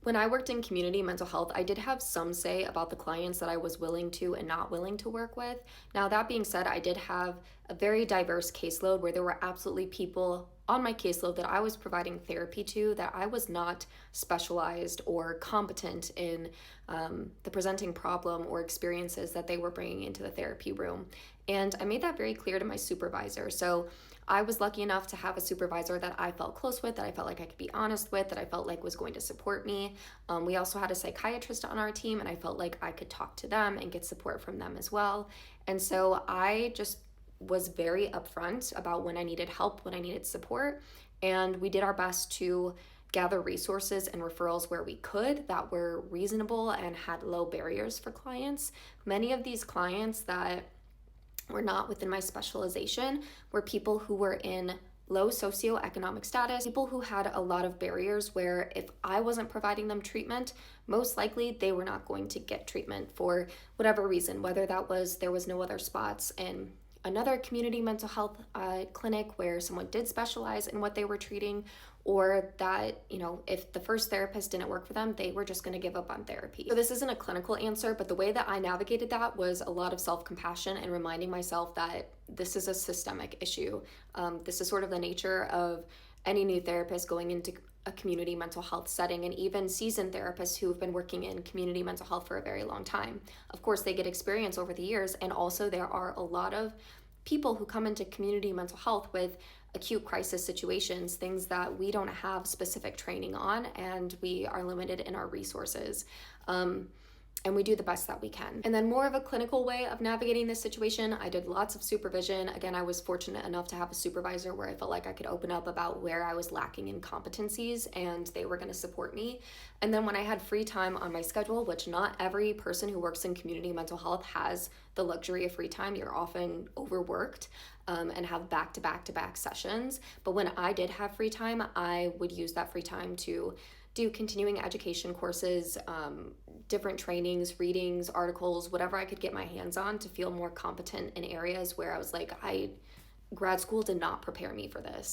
When I worked in community mental health, I did have some say about the clients that I was willing to and not willing to work with. Now, that being said, I did have a very diverse caseload where there were absolutely people on my caseload that I was providing therapy to that I was not specialized or competent in the presenting problem or experiences that they were bringing into the therapy room. And I made that very clear to my supervisor. So I was lucky enough to have a supervisor that I felt close with, that I felt like I could be honest with, that I felt like was going to support me. We also had a psychiatrist on our team, and I felt like I could talk to them and get support from them as well. And so I just was very upfront about when I needed help, when I needed support, and we did our best to gather resources and referrals where we could that were reasonable and had low barriers for clients. Many of these clients that were not within my specialization were people who were in low socioeconomic status, people who had a lot of barriers where if I wasn't providing them treatment, most likely they were not going to get treatment for whatever reason, whether that was there was no other spots in another community mental health clinic where someone did specialize in what they were treating, or that, if the first therapist didn't work for them, they were just going to give up on therapy. So this isn't a clinical answer, but the way that I navigated that was a lot of self-compassion and reminding myself that this is a systemic issue. This is sort of the nature of any new therapist going into a community mental health setting, and even seasoned therapists who have been working in community mental health for a very long time. Of course, they get experience over the years, and also there are a lot of people who come into community mental health with acute crisis situations, things that we don't have specific training on, and we are limited in our resources. And we do the best that we can. And then more of a clinical way of navigating this situation, I did lots of supervision. Again, I was fortunate enough to have a supervisor where I felt like I could open up about where I was lacking in competencies and they were going to support me. And then when I had free time on my schedule, which not every person who works in community mental health has the luxury of free time, you're often overworked and have back-to-back-to-back sessions. But when I did have free time, I would use that free time to do continuing education courses, different trainings, readings, articles, whatever I could get my hands on to feel more competent in areas where I was like, grad school did not prepare me for this.